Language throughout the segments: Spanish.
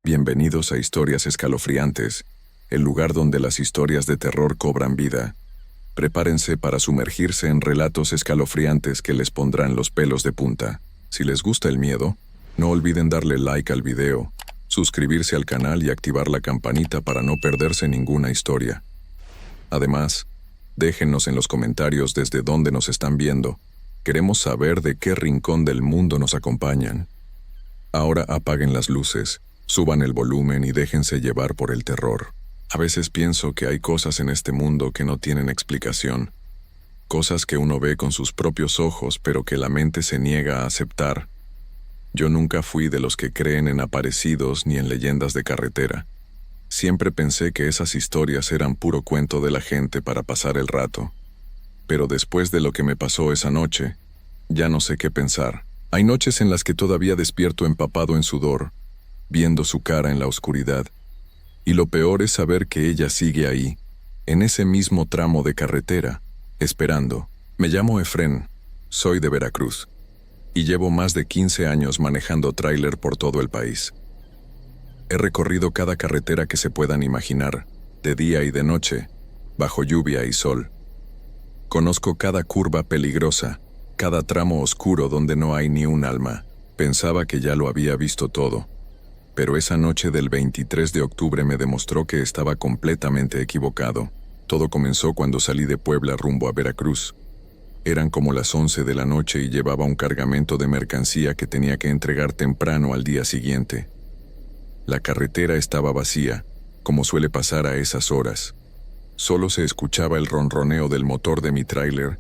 Bienvenidos a Historias Escalofriantes, el lugar donde las historias de terror cobran vida. Prepárense para sumergirse en relatos escalofriantes que les pondrán los pelos de punta. Si les gusta el miedo, no olviden darle like al video, suscribirse al canal y activar la campanita para no perderse ninguna historia. Además, déjennos en los comentarios desde dónde nos están viendo. Queremos saber de qué rincón del mundo nos acompañan. Ahora apaguen las luces, suban el volumen y déjense llevar por el terror. A veces pienso que hay cosas en este mundo que no tienen explicación. Cosas que uno ve con sus propios ojos pero que la mente se niega a aceptar. Yo nunca fui de los que creen en aparecidos ni en leyendas de carretera. Siempre pensé que esas historias eran puro cuento de la gente para pasar el rato. Pero después de lo que me pasó esa noche, ya no sé qué pensar. Hay noches en las que todavía despierto empapado en sudor, viendo su cara en la oscuridad. Y lo peor es saber que ella sigue ahí, en ese mismo tramo de carretera, esperando. Me llamo Efrén, soy de Veracruz, y llevo más de 15 años manejando tráiler por todo el país. He recorrido cada carretera que se puedan imaginar, de día y de noche, bajo lluvia y sol. Conozco cada curva peligrosa, cada tramo oscuro donde no hay ni un alma. Pensaba que ya lo había visto todo. Pero esa noche del 23 de octubre me demostró que estaba completamente equivocado. Todo comenzó cuando salí de Puebla rumbo a Veracruz. Eran como las 11 de la noche y llevaba un cargamento de mercancía que tenía que entregar temprano al día siguiente. La carretera estaba vacía, como suele pasar a esas horas. Solo se escuchaba el ronroneo del motor de mi tráiler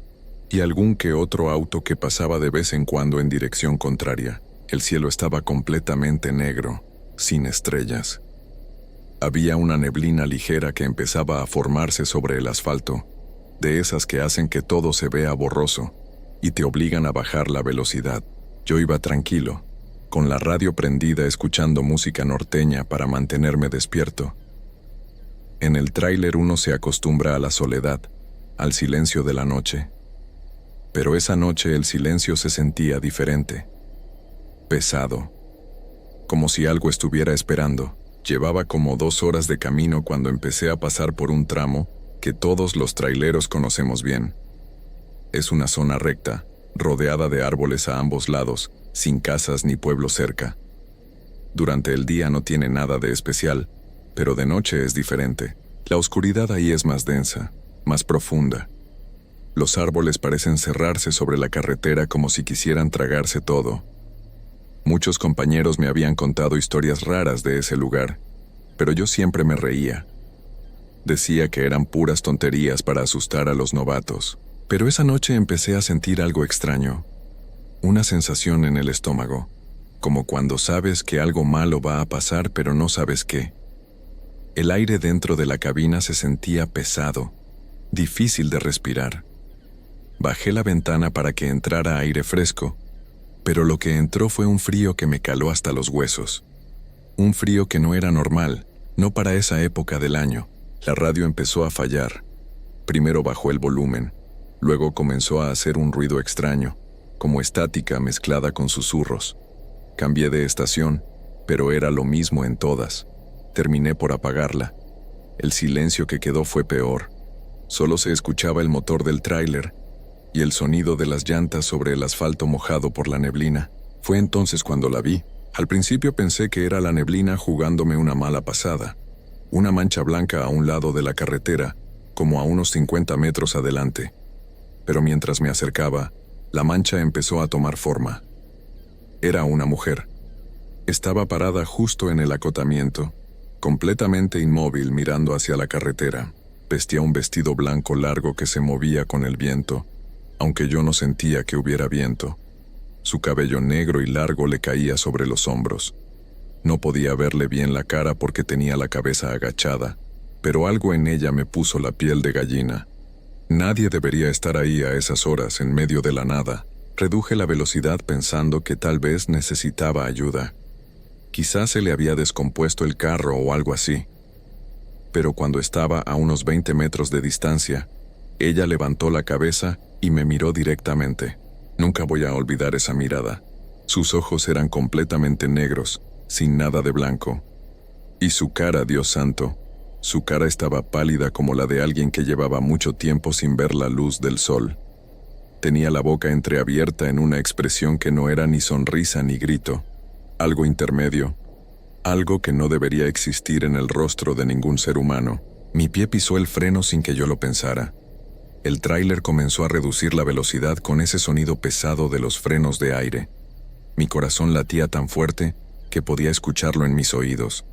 y algún que otro auto que pasaba de vez en cuando en dirección contraria. El cielo estaba completamente negro, sin estrellas. Había una neblina ligera que empezaba a formarse sobre el asfalto, de esas que hacen que todo se vea borroso y te obligan a bajar la velocidad. Yo iba tranquilo, con la radio prendida escuchando música norteña para mantenerme despierto. En el tráiler uno se acostumbra a la soledad, al silencio de la noche. Pero esa noche el silencio se sentía diferente, pesado, como si algo estuviera esperando. Llevaba como 2 horas de camino cuando empecé a pasar por un tramo que todos los traileros conocemos bien. Es una zona recta, rodeada de árboles a ambos lados, sin casas ni pueblos cerca. Durante el día no tiene nada de especial, pero de noche es diferente. La oscuridad ahí es más densa, más profunda. Los árboles parecen cerrarse sobre la carretera como si quisieran tragarse todo. Muchos compañeros me habían contado historias raras de ese lugar, pero yo siempre me reía. Decía que eran puras tonterías para asustar a los novatos. Pero esa noche empecé a sentir algo extraño, una sensación en el estómago, como cuando sabes que algo malo va a pasar pero no sabes qué. El aire dentro de la cabina se sentía pesado, difícil de respirar. Bajé la ventana para que entrara aire fresco, pero lo que entró fue un frío que me caló hasta los huesos. Un frío que no era normal, no para esa época del año. La radio empezó a fallar. Primero bajó el volumen, luego comenzó a hacer un ruido extraño, como estática mezclada con susurros. Cambié de estación, pero era lo mismo en todas. Terminé por apagarla. El silencio que quedó fue peor. Solo se escuchaba el motor del tráiler y el sonido de las llantas sobre el asfalto mojado por la neblina. Fue entonces cuando la vi. Al principio pensé que era la neblina jugándome una mala pasada. Una mancha blanca a un lado de la carretera, como a unos 50 metros adelante. Pero mientras me acercaba, la mancha empezó a tomar forma. Era una mujer. Estaba parada justo en el acotamiento, completamente inmóvil mirando hacia la carretera. Vestía un vestido blanco largo que se movía con el viento, aunque yo no sentía que hubiera viento. Su cabello negro y largo le caía sobre los hombros. No podía verle bien la cara porque tenía la cabeza agachada, pero algo en ella me puso la piel de gallina. Nadie debería estar ahí a esas horas en medio de la nada. Reduje la velocidad pensando que tal vez necesitaba ayuda. Quizás se le había descompuesto el carro o algo así. Pero cuando estaba a unos 20 metros de distancia, ella levantó la cabeza y me miró directamente. Nunca voy a olvidar esa mirada. Sus ojos eran completamente negros, sin nada de blanco. Y su cara, Dios santo, su cara estaba pálida como la de alguien que llevaba mucho tiempo sin ver la luz del sol. Tenía la boca entreabierta en una expresión que no era ni sonrisa ni grito, algo intermedio, algo que no debería existir en el rostro de ningún ser humano. Mi pie pisó el freno sin que yo lo pensara. El tráiler comenzó a reducir la velocidad con ese sonido pesado de los frenos de aire. Mi corazón latía tan fuerte que podía escucharlo en mis oídos.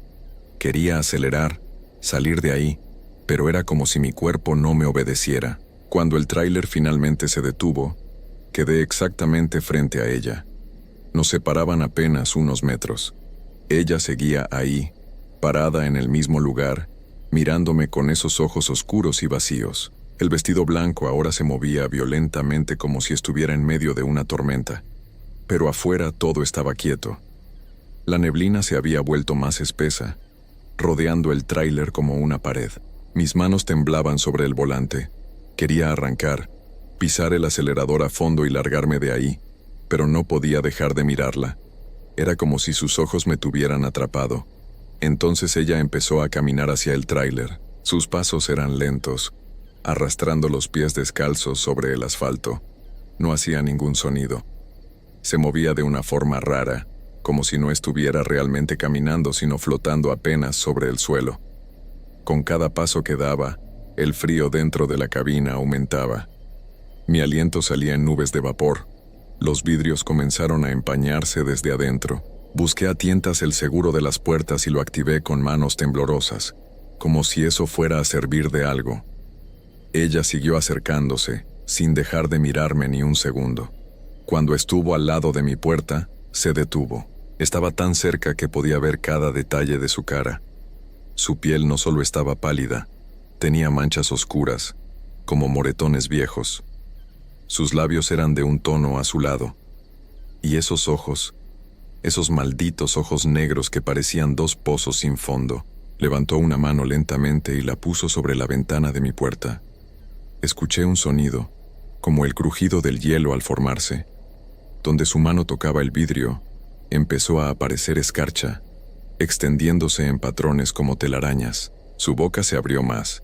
Quería acelerar, salir de ahí, pero era como si mi cuerpo no me obedeciera. Cuando el tráiler finalmente se detuvo, quedé exactamente frente a ella. Nos separaban apenas unos metros. Ella seguía ahí, parada en el mismo lugar, mirándome con esos ojos oscuros y vacíos. El vestido blanco ahora se movía violentamente como si estuviera en medio de una tormenta. Pero afuera todo estaba quieto. La neblina se había vuelto más espesa, rodeando el tráiler como una pared. Mis manos temblaban sobre el volante. Quería arrancar, pisar el acelerador a fondo y largarme de ahí, pero no podía dejar de mirarla. Era como si sus ojos me tuvieran atrapado. Entonces ella empezó a caminar hacia el tráiler. Sus pasos eran lentos, arrastrando los pies descalzos sobre el asfalto. No hacía ningún sonido. Se movía de una forma rara, como si no estuviera realmente caminando sino flotando apenas sobre el suelo. Con cada paso que daba, el frío dentro de la cabina aumentaba. Mi aliento salía en nubes de vapor. Los vidrios comenzaron a empañarse desde adentro. Busqué a tientas el seguro de las puertas y lo activé con manos temblorosas, como si eso fuera a servir de algo. Ella siguió acercándose, sin dejar de mirarme ni un segundo. Cuando estuvo al lado de mi puerta, se detuvo. Estaba tan cerca que podía ver cada detalle de su cara. Su piel no solo estaba pálida, tenía manchas oscuras, como moretones viejos. Sus labios eran de un tono azulado. Y esos ojos, esos malditos ojos negros que parecían dos pozos sin fondo. Levantó una mano lentamente y la puso sobre la ventana de mi puerta. Escuché un sonido, como el crujido del hielo al formarse. Donde su mano tocaba el vidrio, empezó a aparecer escarcha, extendiéndose en patrones como telarañas. Su boca se abrió más,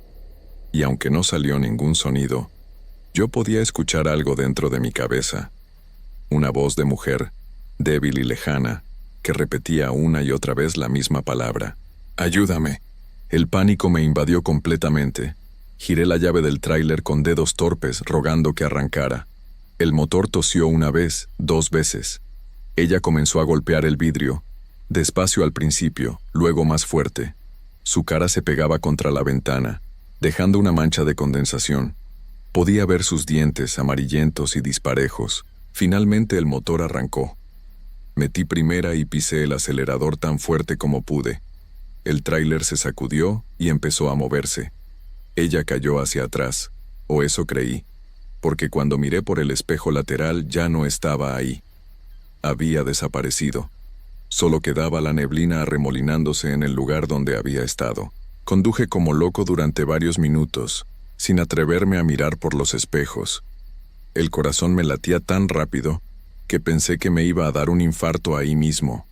y aunque no salió ningún sonido, yo podía escuchar algo dentro de mi cabeza. Una voz de mujer, débil y lejana, que repetía una y otra vez la misma palabra. «Ayúdame». El pánico me invadió completamente. Giré la llave del tráiler con dedos torpes, rogando que arrancara. El motor tosió una vez, 2 veces. Ella comenzó a golpear el vidrio, despacio al principio, luego más fuerte. Su cara se pegaba contra la ventana, dejando una mancha de condensación. Podía ver sus dientes amarillentos y disparejos. Finalmente el motor arrancó. Metí primera y pisé el acelerador tan fuerte como pude. El tráiler se sacudió y empezó a moverse. Ella cayó hacia atrás, o eso creí, porque cuando miré por el espejo lateral ya no estaba ahí. Había desaparecido. Solo quedaba la neblina arremolinándose en el lugar donde había estado. Conduje como loco durante varios minutos, sin atreverme a mirar por los espejos. El corazón me latía tan rápido que pensé que me iba a dar un infarto ahí mismo.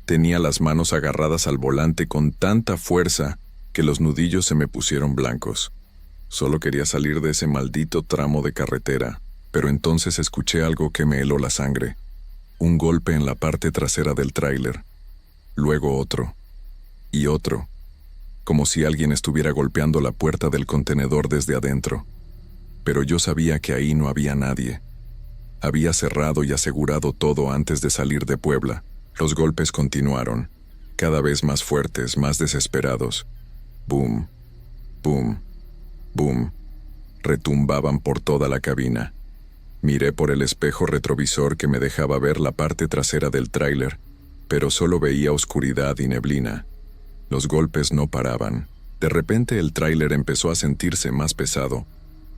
Tenía las manos agarradas al volante con tanta fuerza que los nudillos se me pusieron blancos. Solo quería salir de ese maldito tramo de carretera, pero entonces escuché algo que me heló la sangre. Un golpe en la parte trasera del tráiler. Luego otro. Y otro. Como si alguien estuviera golpeando la puerta del contenedor desde adentro. Pero yo sabía que ahí no había nadie. Había cerrado y asegurado todo antes de salir de Puebla. Los golpes continuaron, cada vez más fuertes, más desesperados. Boom, boom, boom. Retumbaban por toda la cabina. Miré por el espejo retrovisor que me dejaba ver la parte trasera del tráiler, pero solo veía oscuridad y neblina. Los golpes no paraban. De repente el tráiler empezó a sentirse más pesado,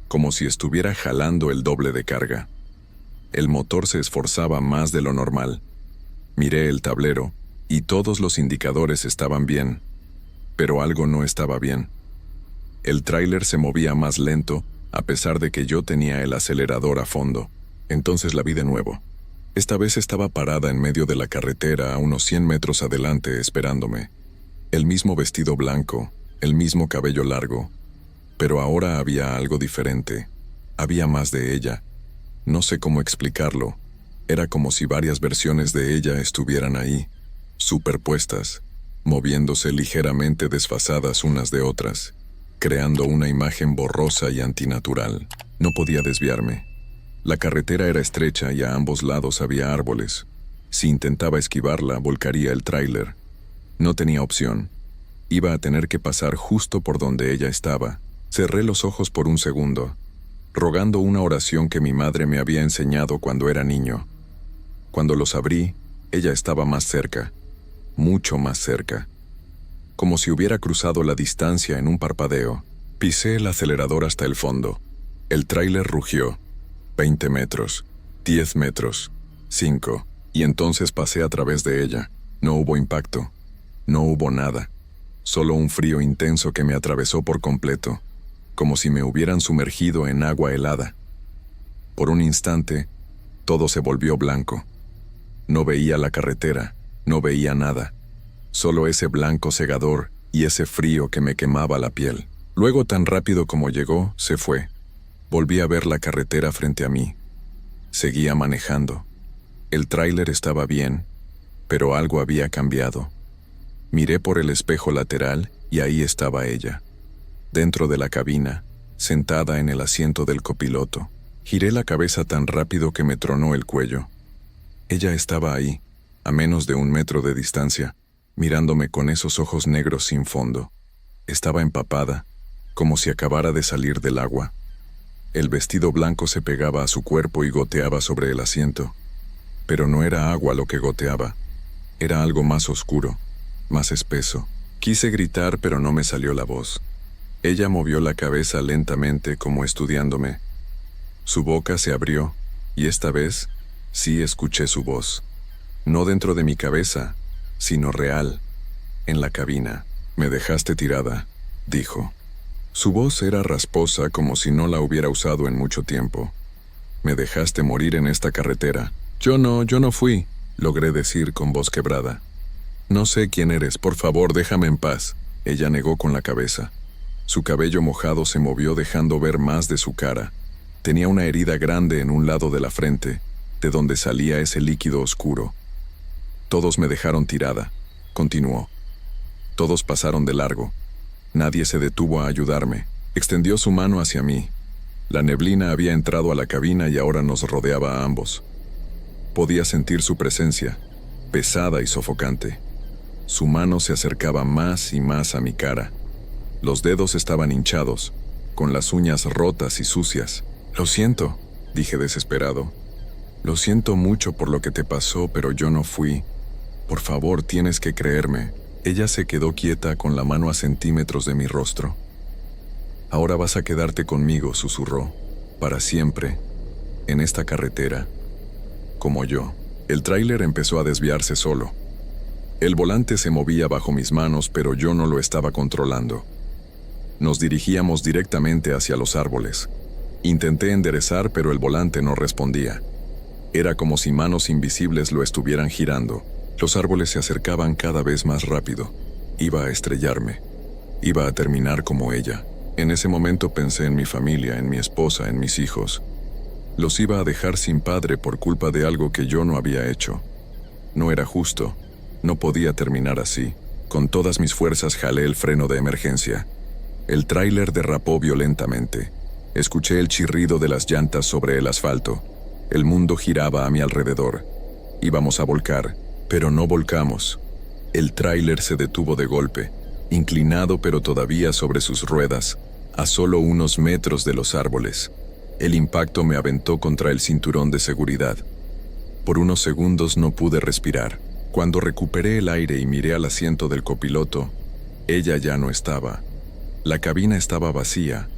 como si estuviera jalando el doble de carga. El motor se esforzaba más de lo normal. Miré el tablero, y todos los indicadores estaban bien, pero algo no estaba bien. El tráiler se movía más lento, a pesar de que yo tenía el acelerador a fondo. Entonces la vi de nuevo. Esta vez estaba parada en medio de la carretera a unos 100 metros adelante esperándome. El mismo vestido blanco, el mismo cabello largo, pero ahora había algo diferente. Había más de ella. No sé cómo explicarlo. Era como si varias versiones de ella estuvieran ahí, superpuestas, moviéndose ligeramente desfasadas unas de otras, creando una imagen borrosa y antinatural. No podía desviarme. La carretera era estrecha y a ambos lados había árboles. Si intentaba esquivarla, volcaría el tráiler. No tenía opción. Iba a tener que pasar justo por donde ella estaba. Cerré los ojos por un segundo, rogando una oración que mi madre me había enseñado cuando era niño. Cuando los abrí, ella estaba más cerca, mucho más cerca. Como si hubiera cruzado la distancia en un parpadeo. Pisé el acelerador hasta el fondo. El tráiler rugió. 20 metros, 10 metros, 5, y entonces pasé a través de ella. No hubo impacto, no hubo nada, solo un frío intenso que me atravesó por completo, como si me hubieran sumergido en agua helada. Por un instante, todo se volvió blanco. No veía la carretera, no veía nada, solo ese blanco cegador y ese frío que me quemaba la piel. Luego, tan rápido como llegó, se fue. Volví a ver la carretera frente a mí. Seguía manejando. El tráiler estaba bien, pero algo había cambiado. Miré por el espejo lateral y ahí estaba ella, dentro de la cabina, sentada en el asiento del copiloto. Giré la cabeza tan rápido que me tronó el cuello. Ella estaba ahí, a menos de 1 metro de distancia, mirándome con esos ojos negros sin fondo. Estaba empapada, como si acabara de salir del agua. El vestido blanco se pegaba a su cuerpo y goteaba sobre el asiento. Pero no era agua lo que goteaba. Era algo más oscuro, más espeso. Quise gritar, pero no me salió la voz. Ella movió la cabeza lentamente como estudiándome. Su boca se abrió, y esta vez sí escuché su voz. No dentro de mi cabeza, sino real, en la cabina. «Me dejaste tirada», dijo. Su voz era rasposa como si no la hubiera usado en mucho tiempo. «Me dejaste morir en esta carretera». Yo no fui», logré decir con voz quebrada. «No sé quién eres, por favor, déjame en paz». Ella negó con la cabeza. Su cabello mojado se movió dejando ver más de su cara. Tenía una herida grande en un lado de la frente, de donde salía ese líquido oscuro. «Todos me dejaron tirada», continuó. «Todos pasaron de largo. Nadie se detuvo a ayudarme». Extendió su mano hacia mí. La neblina había entrado a la cabina y ahora nos rodeaba a ambos. Podía sentir su presencia, pesada y sofocante. Su mano se acercaba más y más a mi cara. Los dedos estaban hinchados, con las uñas rotas y sucias. «Lo siento», dije desesperado. «Lo siento mucho por lo que te pasó, pero yo no fui. Por favor, tienes que creerme». Ella se quedó quieta con la mano a centímetros de mi rostro. «Ahora vas a quedarte conmigo», susurró, «para siempre, en esta carretera, como yo». El tráiler empezó a desviarse solo. El volante se movía bajo mis manos, pero yo no lo estaba controlando. Nos dirigíamos directamente hacia los árboles. Intenté enderezar, pero el volante no respondía. Era como si manos invisibles lo estuvieran girando. Los árboles se acercaban cada vez más rápido. Iba a estrellarme. Iba a terminar como ella. En ese momento pensé en mi familia, en mi esposa, en mis hijos. Los iba a dejar sin padre por culpa de algo que yo no había hecho. No era justo. No podía terminar así. Con todas mis fuerzas jalé el freno de emergencia. El tráiler derrapó violentamente. Escuché el chirrido de las llantas sobre el asfalto. El mundo giraba a mi alrededor. Íbamos a volcar, pero no volcamos. El tráiler se detuvo de golpe, inclinado pero todavía sobre sus ruedas, a solo unos metros de los árboles. El impacto me aventó contra el cinturón de seguridad. Por unos segundos no pude respirar. Cuando recuperé el aire y miré al asiento del copiloto, ella ya no estaba. La cabina estaba vacía,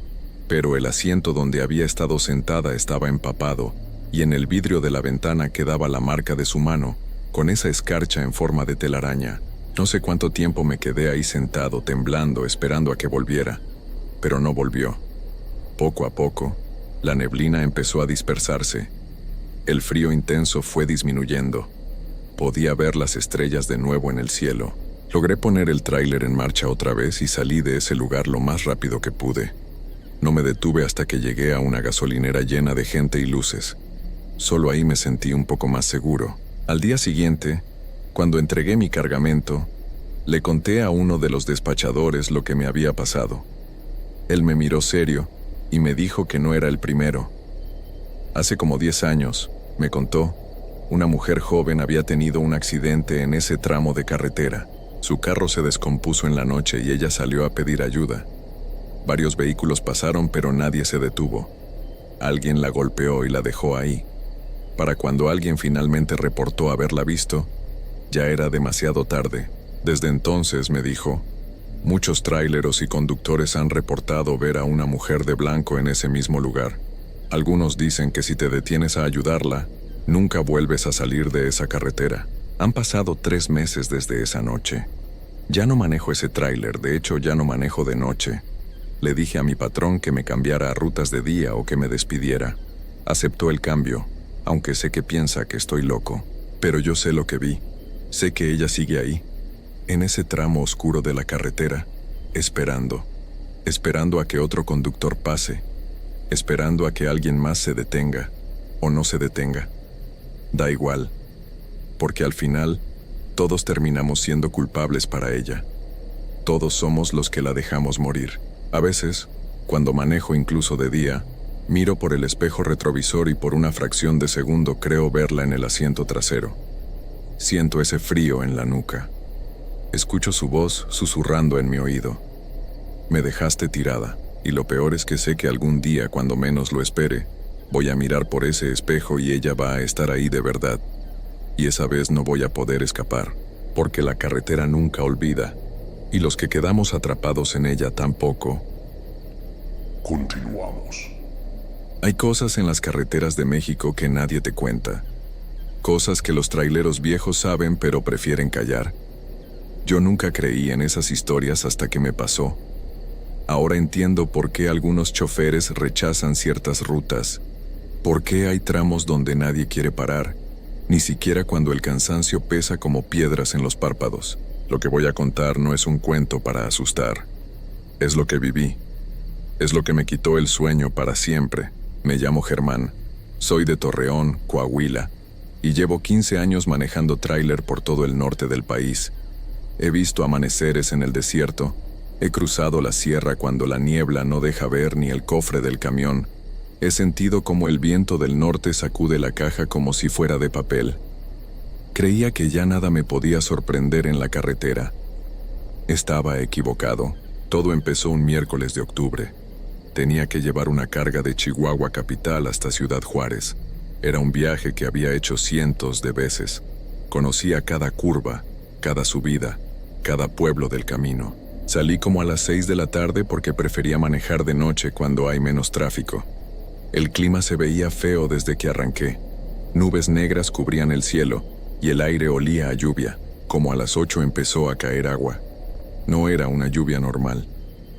pero el asiento donde había estado sentada estaba empapado, y en el vidrio de la ventana quedaba la marca de su mano, con esa escarcha en forma de telaraña. No sé cuánto tiempo me quedé ahí sentado, temblando, esperando a que volviera, pero no volvió. Poco a poco, la neblina empezó a dispersarse. El frío intenso fue disminuyendo. Podía ver las estrellas de nuevo en el cielo. Logré poner el tráiler en marcha otra vez y salí de ese lugar lo más rápido que pude. No me detuve hasta que llegué a una gasolinera llena de gente y luces. Solo ahí me sentí un poco más seguro. Al día siguiente, cuando entregué mi cargamento, le conté a uno de los despachadores lo que me había pasado. Él me miró serio y me dijo que no era el primero. Hace como 10 años, me contó, una mujer joven había tenido un accidente en ese tramo de carretera. Su carro se descompuso en la noche y ella salió a pedir ayuda. Varios vehículos pasaron, pero nadie se detuvo. Alguien la golpeó y la dejó ahí. Para cuando alguien finalmente reportó haberla visto, ya era demasiado tarde. Desde entonces, me dijo, muchos tráileros y conductores han reportado ver a una mujer de blanco en ese mismo lugar. Algunos dicen que si te detienes a ayudarla, nunca vuelves a salir de esa carretera. Han pasado 3 meses desde esa noche. Ya no manejo ese tráiler, de hecho ya no manejo de noche. Le dije a mi patrón que me cambiara a rutas de día o que me despidiera. Aceptó el cambio, aunque sé que piensa que estoy loco. Pero yo sé lo que vi. Sé que ella sigue ahí, en ese tramo oscuro de la carretera, esperando a que otro conductor pase, esperando a que alguien más se detenga o no se detenga. Da igual, porque al final, todos terminamos siendo culpables para ella. Todos somos los que la dejamos morir. A veces, cuando manejo incluso de día, miro por el espejo retrovisor y por una fracción de segundo creo verla en el asiento trasero. Siento ese frío en la nuca. Escucho su voz susurrando en mi oído. Me dejaste tirada, y lo peor es que sé que algún día, cuando menos lo espere, voy a mirar por ese espejo y ella va a estar ahí de verdad. Y esa vez no voy a poder escapar, porque la carretera nunca olvida, y los que quedamos atrapados en ella tampoco. Continuamos. Hay cosas en las carreteras de México que nadie te cuenta. Cosas que los traileros viejos saben pero prefieren callar. Yo nunca creí en esas historias hasta que me pasó. Ahora entiendo por qué algunos choferes rechazan ciertas rutas. Por qué hay tramos donde nadie quiere parar, ni siquiera cuando el cansancio pesa como piedras en los párpados. Lo que voy a contar no es un cuento para asustar. Es lo que viví. Es lo que me quitó el sueño para siempre. Me llamo Germán. Soy de Torreón, Coahuila, y llevo 15 años manejando tráiler por todo el norte del país. He visto amaneceres en el desierto. He cruzado la sierra cuando la niebla no deja ver ni el cofre del camión. He sentido como el viento del norte sacude la caja como si fuera de papel. Creía que ya nada me podía sorprender en la carretera. Estaba equivocado. Todo empezó un miércoles de octubre. Tenía que llevar una carga de Chihuahua capital hasta Ciudad Juárez. Era un viaje que había hecho cientos de veces. Conocía cada curva, cada subida, cada pueblo del camino. Salí como a las 6 de la tarde porque prefería manejar de noche cuando hay menos tráfico. El clima se veía feo desde que arranqué. Nubes negras cubrían el cielo y el aire olía a lluvia. Como a las 8 empezó a caer agua. No era una lluvia normal.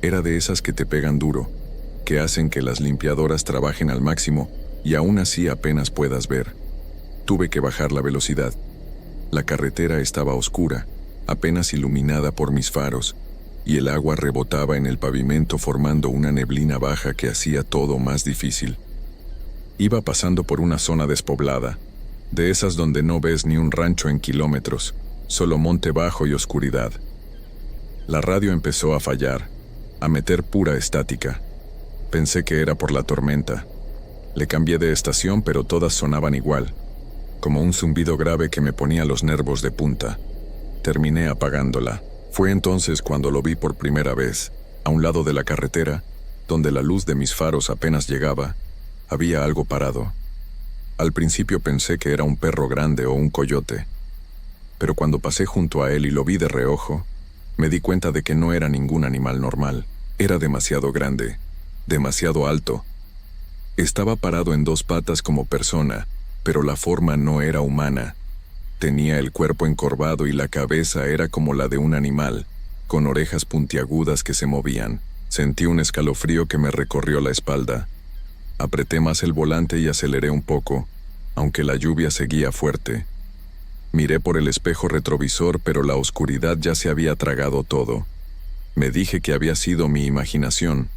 Era de esas que te pegan duro, que hacen que las limpiadoras trabajen al máximo y aún así apenas puedas ver. Tuve que bajar la velocidad. La carretera estaba oscura, apenas iluminada por mis faros, y el agua rebotaba en el pavimento formando una neblina baja que hacía todo más difícil. Iba pasando por una zona despoblada, de esas donde no ves ni un rancho en kilómetros, solo monte bajo y oscuridad. La radio empezó a fallar, a meter pura estática. Pensé que era por la tormenta. Le cambié de estación, pero todas sonaban igual, como un zumbido grave que me ponía los nervios de punta. Terminé apagándola. Fue entonces cuando lo vi por primera vez. A un lado de la carretera, donde la luz de mis faros apenas llegaba, había algo parado. Al principio pensé que era un perro grande o un coyote, pero cuando pasé junto a él y lo vi de reojo, me di cuenta de que no era ningún animal normal. Era demasiado grande, demasiado alto. Estaba parado en 2 patas como persona, pero la forma no era humana. Tenía el cuerpo encorvado y la cabeza era como la de un animal, con orejas puntiagudas que se movían. Sentí un escalofrío que me recorrió la espalda. Apreté más el volante y aceleré un poco, aunque la lluvia seguía fuerte. Miré por el espejo retrovisor, pero la oscuridad ya se había tragado todo. Me dije que había sido mi imaginación,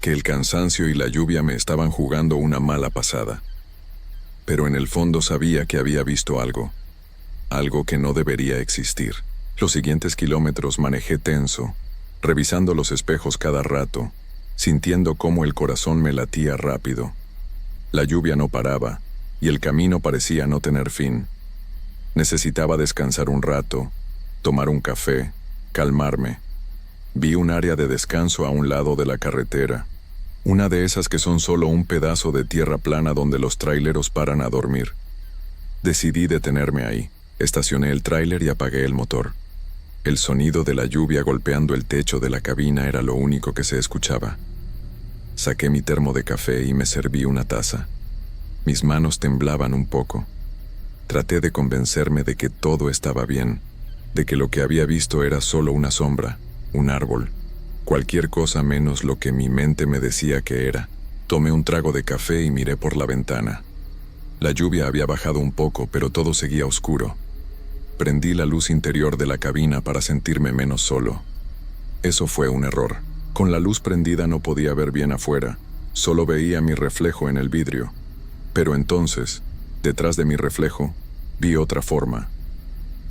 que el cansancio y la lluvia me estaban jugando una mala pasada. Pero en el fondo sabía que había visto algo que no debería existir. Los siguientes kilómetros manejé tenso, revisando los espejos cada rato, sintiendo cómo el corazón me latía rápido. La lluvia no paraba, y el camino parecía no tener fin. Necesitaba descansar un rato, tomar un café, calmarme. Vi un área de descanso a un lado de la carretera, una de esas que son solo un pedazo de tierra plana donde los tráileros paran a dormir. Decidí detenerme ahí. Estacioné el tráiler y apagué el motor. El sonido de la lluvia golpeando el techo de la cabina era lo único que se escuchaba. Saqué mi termo de café y me serví una taza. Mis manos temblaban un poco. Traté de convencerme de que todo estaba bien, de que lo que había visto era solo una sombra, un árbol, cualquier cosa menos lo que mi mente me decía que era. Tomé un trago de café y miré por la ventana. La lluvia había bajado un poco, pero todo seguía oscuro. Prendí la luz interior de la cabina para sentirme menos solo. Eso fue un error. Con la luz prendida no podía ver bien afuera, solo veía mi reflejo en el vidrio. Pero entonces, detrás de mi reflejo, vi otra forma.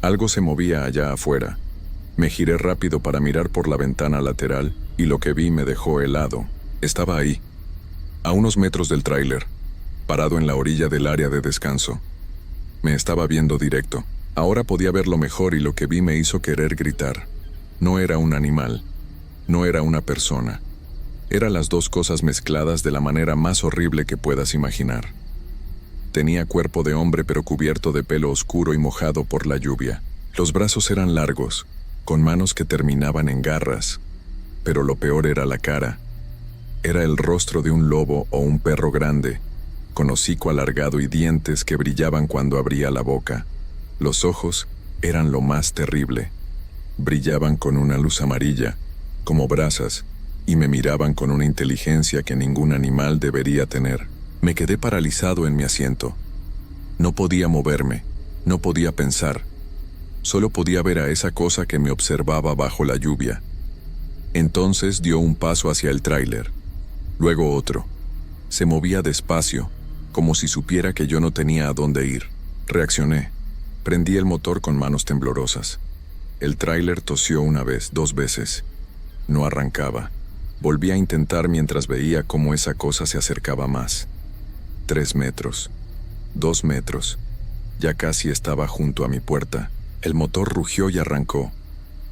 Algo se movía allá afuera. Me giré rápido para mirar por la ventana lateral y lo que vi me dejó helado. Estaba ahí, a unos metros del tráiler, parado en la orilla del área de descanso. Me estaba viendo directo. Ahora podía verlo mejor y lo que vi me hizo querer gritar. No era un animal, no era una persona. Eran las dos cosas mezcladas de la manera más horrible que puedas imaginar. Tenía cuerpo de hombre pero cubierto de pelo oscuro y mojado por la lluvia. Los brazos eran largos, con manos que terminaban en garras. Pero lo peor era la cara. Era el rostro de un lobo o un perro grande, con hocico alargado y dientes que brillaban cuando abría la boca. Los ojos eran lo más terrible. Brillaban con una luz amarilla, como brasas, y me miraban con una inteligencia que ningún animal debería tener. Me quedé paralizado en mi asiento. No podía moverme, no podía pensar. Solo podía ver a esa cosa que me observaba bajo la lluvia. Entonces dio un paso hacia el tráiler, luego otro. Se movía despacio, como si supiera que yo no tenía a dónde ir. Reaccioné. Prendí el motor con manos temblorosas. El tráiler tosió una vez, 2 veces. No arrancaba. Volví a intentar mientras veía cómo esa cosa se acercaba más. 3 metros. 2 metros. Ya casi estaba junto a mi puerta. El motor rugió y arrancó.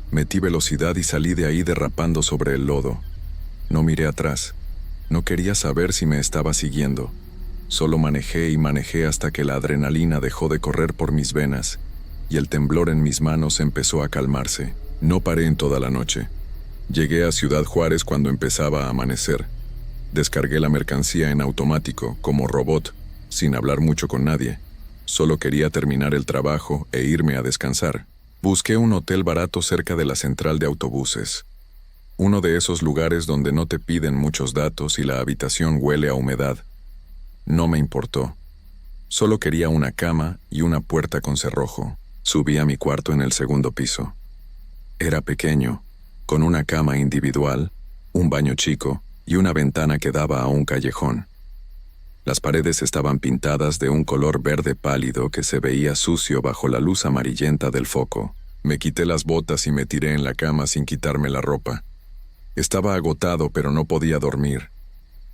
Metí velocidad y salí de ahí derrapando sobre el lodo. No miré atrás. No quería saber si me estaba siguiendo. Solo manejé y manejé hasta que la adrenalina dejó de correr por mis venas y el temblor en mis manos empezó a calmarse. No paré en toda la noche. Llegué a Ciudad Juárez cuando empezaba a amanecer. Descargué la mercancía en automático, como robot, sin hablar mucho con nadie. Solo quería terminar el trabajo e irme a descansar. Busqué un hotel barato cerca de la central de autobuses. Uno de esos lugares donde no te piden muchos datos y la habitación huele a humedad. No me importó. Solo quería una cama y una puerta con cerrojo. Subí a mi cuarto en el 2º piso. Era pequeño, con una cama individual, un baño chico y una ventana que daba a un callejón. Las paredes estaban pintadas de un color verde pálido que se veía sucio bajo la luz amarillenta del foco. Me quité las botas y me tiré en la cama sin quitarme la ropa. Estaba agotado, pero no podía dormir.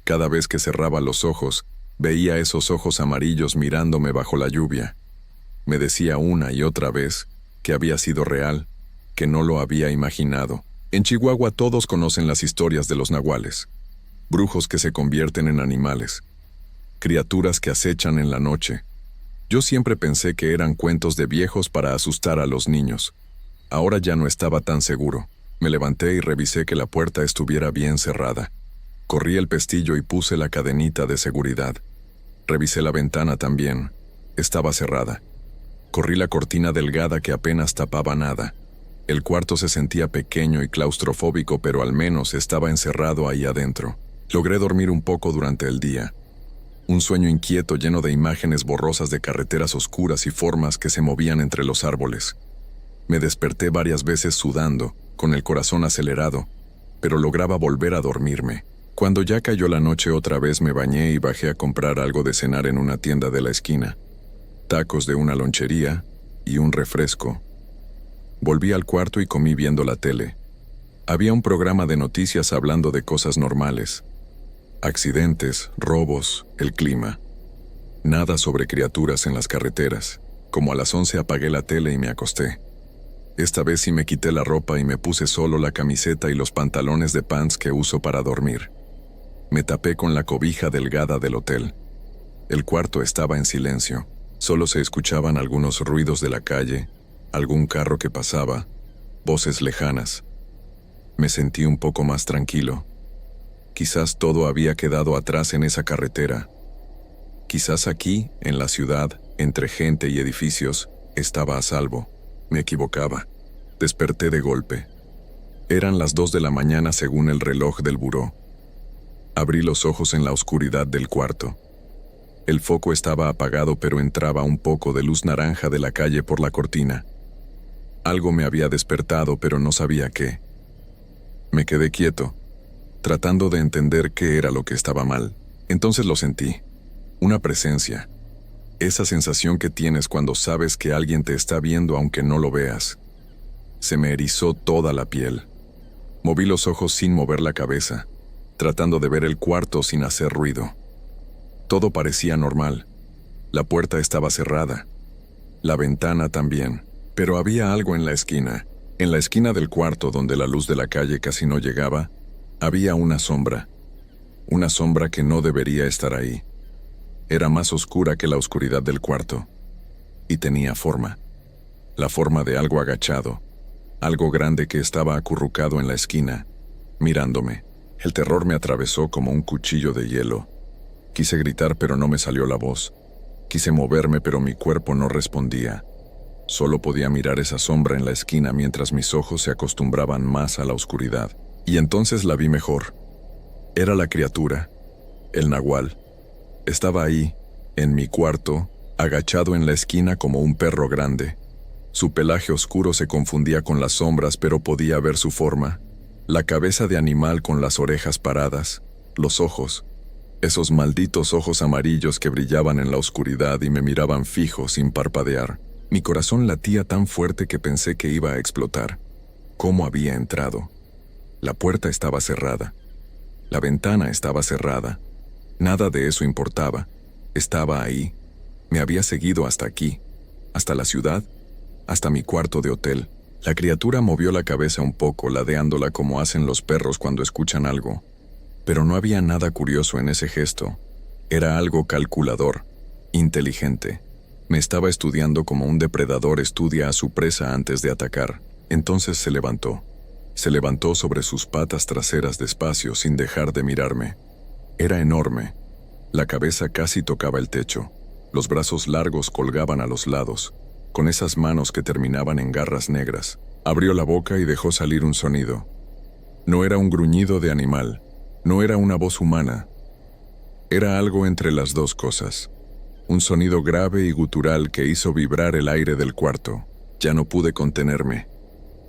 Cada vez que cerraba los ojos, veía esos ojos amarillos mirándome bajo la lluvia. Me decía una y otra vez que había sido real, que no lo había imaginado. En Chihuahua todos conocen las historias de los nahuales. Brujos que se convierten en animales. Criaturas que acechan en la noche. Yo siempre pensé que eran cuentos de viejos para asustar a los niños. Ahora ya no estaba tan seguro. Me levanté y revisé que la puerta estuviera bien cerrada. Corrí el pestillo y puse la cadenita de seguridad. Revisé la ventana también. Estaba cerrada. Corrí la cortina delgada que apenas tapaba nada. El cuarto se sentía pequeño y claustrofóbico, pero al menos estaba encerrado ahí adentro. Logré dormir un poco durante el día. Un sueño inquieto lleno de imágenes borrosas de carreteras oscuras y formas que se movían entre los árboles. Me desperté varias veces sudando, con el corazón acelerado, pero lograba volver a dormirme. Cuando ya cayó la noche otra vez me bañé y bajé a comprar algo de cenar en una tienda de la esquina. Tacos de una lonchería y un refresco. Volví al cuarto y comí viendo la tele. Había un programa de noticias hablando de cosas normales. Accidentes, robos, el clima. Nada sobre criaturas en las carreteras. Como a las 11 apagué la tele y me acosté. Esta vez sí me quité la ropa y me puse solo la camiseta y los pantalones de pants que uso para dormir. Me tapé con la cobija delgada del hotel. El cuarto estaba en silencio. Solo se escuchaban algunos ruidos de la calle, algún carro que pasaba, voces lejanas. Me sentí un poco más tranquilo. Quizás todo había quedado atrás en esa carretera. Quizás aquí, en la ciudad, entre gente y edificios, estaba a salvo. Me equivocaba. Desperté de golpe. Eran las 2 de la mañana según el reloj del buró. Abrí los ojos en la oscuridad del cuarto. El foco estaba apagado, pero entraba un poco de luz naranja de la calle por la cortina. Algo me había despertado, pero no sabía qué. Me quedé quieto, tratando de entender qué era lo que estaba mal. Entonces lo sentí. Una presencia. Esa sensación que tienes cuando sabes que alguien te está viendo aunque no lo veas. Se me erizó toda la piel. Moví los ojos sin mover la cabeza, tratando de ver el cuarto sin hacer ruido. Todo parecía normal. La puerta estaba cerrada. La ventana también. Pero había algo en la esquina. En la esquina del cuarto donde la luz de la calle casi no llegaba, había una sombra. Una sombra que no debería estar ahí. Era más oscura que la oscuridad del cuarto. Y tenía forma. La forma de algo agachado. Algo grande que estaba acurrucado en la esquina, mirándome. El terror me atravesó como un cuchillo de hielo. Quise gritar, pero no me salió la voz. Quise moverme, pero mi cuerpo no respondía. Solo podía mirar esa sombra en la esquina mientras mis ojos se acostumbraban más a la oscuridad. Y entonces la vi mejor. Era la criatura, el nahual. Estaba ahí, en mi cuarto, agachado en la esquina como un perro grande. Su pelaje oscuro se confundía con las sombras, pero podía ver su forma. La cabeza de animal con las orejas paradas, los ojos. Esos malditos ojos amarillos que brillaban en la oscuridad y me miraban fijo sin parpadear. Mi corazón latía tan fuerte que pensé que iba a explotar. ¿Cómo había entrado? La puerta estaba cerrada. La ventana estaba cerrada. Nada de eso importaba. Estaba ahí. Me había seguido hasta aquí. Hasta la ciudad. Hasta mi cuarto de hotel. La criatura movió la cabeza un poco, ladeándola como hacen los perros cuando escuchan algo. Pero no había nada curioso en ese gesto. Era algo calculador, inteligente. Me estaba estudiando como un depredador estudia a su presa antes de atacar. Entonces se levantó. Se levantó sobre sus patas traseras despacio sin dejar de mirarme. Era enorme. La cabeza casi tocaba el techo. Los brazos largos colgaban a los lados, con esas manos que terminaban en garras negras. Abrió la boca y dejó salir un sonido. No era un gruñido de animal. No era una voz humana. Era algo entre las dos cosas. Un sonido grave y gutural que hizo vibrar el aire del cuarto. Ya no pude contenerme.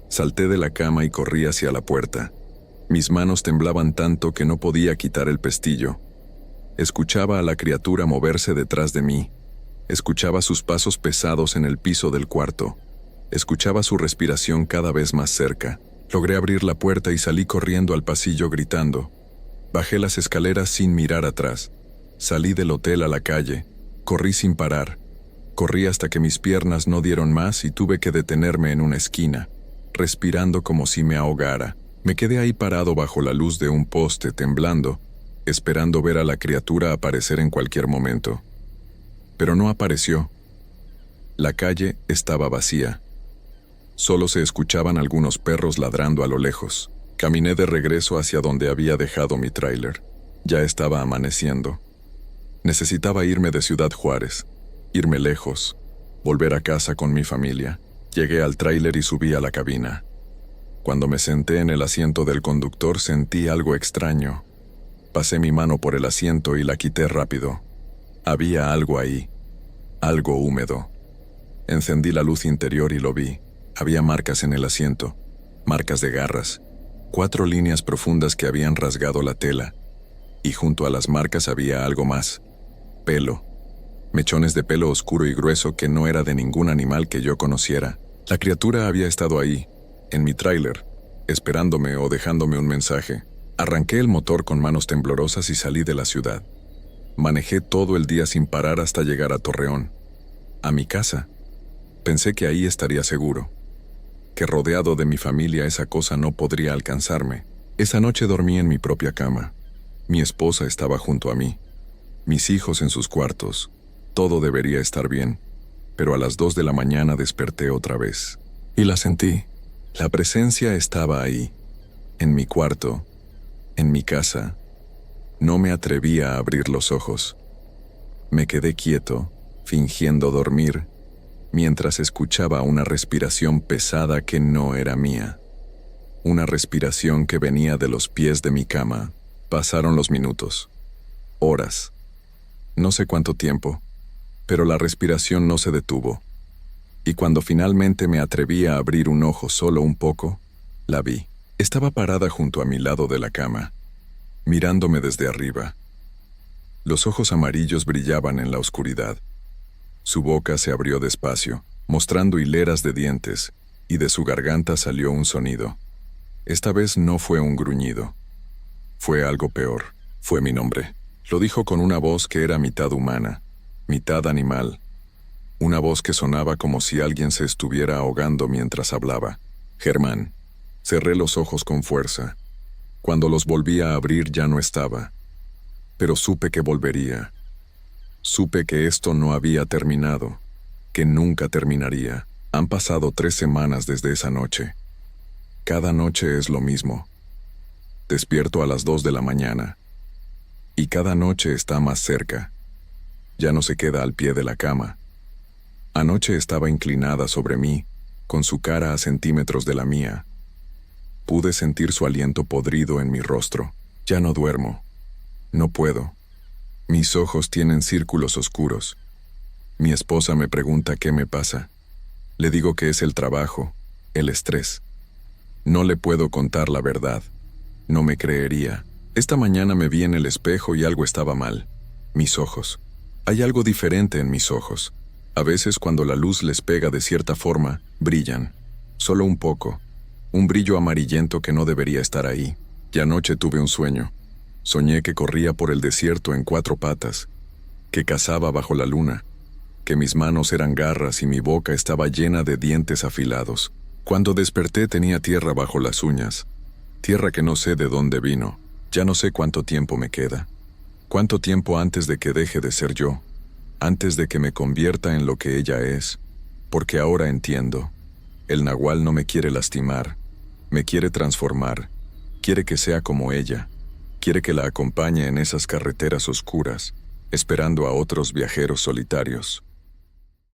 Salté de la cama y corrí hacia la puerta. Mis manos temblaban tanto que no podía quitar el pestillo. Escuchaba a la criatura moverse detrás de mí. Escuchaba sus pasos pesados en el piso del cuarto. Escuchaba su respiración cada vez más cerca. Logré abrir la puerta y salí corriendo al pasillo gritando. Bajé las escaleras sin mirar atrás. Salí del hotel a la calle. Corrí sin parar. Corrí hasta que mis piernas no dieron más y tuve que detenerme en una esquina, respirando como si me ahogara. Me quedé ahí parado bajo la luz de un poste, temblando, esperando ver a la criatura aparecer en cualquier momento. Pero no apareció. La calle estaba vacía. Solo se escuchaban algunos perros ladrando a lo lejos. Caminé de regreso hacia donde había dejado mi tráiler. Ya estaba amaneciendo. Necesitaba irme de Ciudad Juárez, irme lejos, volver a casa con mi familia. Llegué al tráiler y subí a la cabina. Cuando me senté en el asiento del conductor sentí algo extraño. Pasé mi mano por el asiento y la quité rápido. Había algo ahí, algo húmedo. Encendí la luz interior y lo vi. Había marcas en el asiento, marcas de garras, 4 líneas profundas que habían rasgado la tela, y junto a las marcas había algo más, pelo, mechones de pelo oscuro y grueso que no era de ningún animal que yo conociera. La criatura había estado ahí, en mi tráiler, esperándome o dejándome un mensaje. Arranqué el motor con manos temblorosas y salí de la ciudad. Manejé todo el día sin parar hasta llegar a Torreón, a mi casa. Pensé que ahí estaría seguro, que rodeado de mi familia esa cosa no podría alcanzarme. Esa noche dormí en mi propia cama. Mi esposa estaba junto a mí, mis hijos en sus cuartos. Todo debería estar bien, pero a las 2 de la mañana desperté otra vez. Y la sentí. La presencia estaba ahí, en mi cuarto, en mi casa. No me atrevía a abrir los ojos. Me quedé quieto, fingiendo dormir, mientras escuchaba una respiración pesada que no era mía. Una respiración que venía de los pies de mi cama. Pasaron los minutos, horas, no sé cuánto tiempo, pero la respiración no se detuvo. Y cuando finalmente me atreví a abrir un ojo solo un poco, la vi. Estaba parada junto a mi lado de la cama, mirándome desde arriba. Los ojos amarillos brillaban en la oscuridad. Su boca se abrió despacio, mostrando hileras de dientes, y de su garganta salió un sonido. Esta vez no fue un gruñido. Fue algo peor. Fue mi nombre. Lo dijo con una voz que era mitad humana, mitad animal. Una voz que sonaba como si alguien se estuviera ahogando mientras hablaba. Germán. Cerré los ojos con fuerza. Cuando los volví a abrir ya no estaba. Pero supe que volvería. Supe que esto no había terminado, que nunca terminaría. Han pasado 3 semanas desde esa noche. Cada noche es lo mismo. Despierto a las 2 de la mañana. Y cada noche está más cerca. Ya no se queda al pie de la cama. Anoche estaba inclinada sobre mí, con su cara a centímetros de la mía. Pude sentir su aliento podrido en mi rostro. Ya no duermo. No puedo. Mis ojos tienen círculos oscuros. Mi esposa me pregunta qué me pasa. Le digo que es el trabajo, el estrés. No le puedo contar la verdad. No me creería. Esta mañana me vi en el espejo y algo estaba mal. Mis ojos. Hay algo diferente en mis ojos. A veces cuando la luz les pega de cierta forma, brillan. Solo un poco. Un brillo amarillento que no debería estar ahí. Y anoche tuve un sueño. Soñé que corría por el desierto en 4 patas, que cazaba bajo la luna, que mis manos eran garras y mi boca estaba llena de dientes afilados. Cuando desperté tenía tierra bajo las uñas, tierra que no sé de dónde vino. Ya no sé cuánto tiempo me queda. Cuánto tiempo antes de que deje de ser yo, antes de que me convierta en lo que ella es, porque ahora entiendo. El nahual no me quiere lastimar, me quiere transformar, quiere que sea como ella. Quiere que la acompañe en esas carreteras oscuras, esperando a otros viajeros solitarios.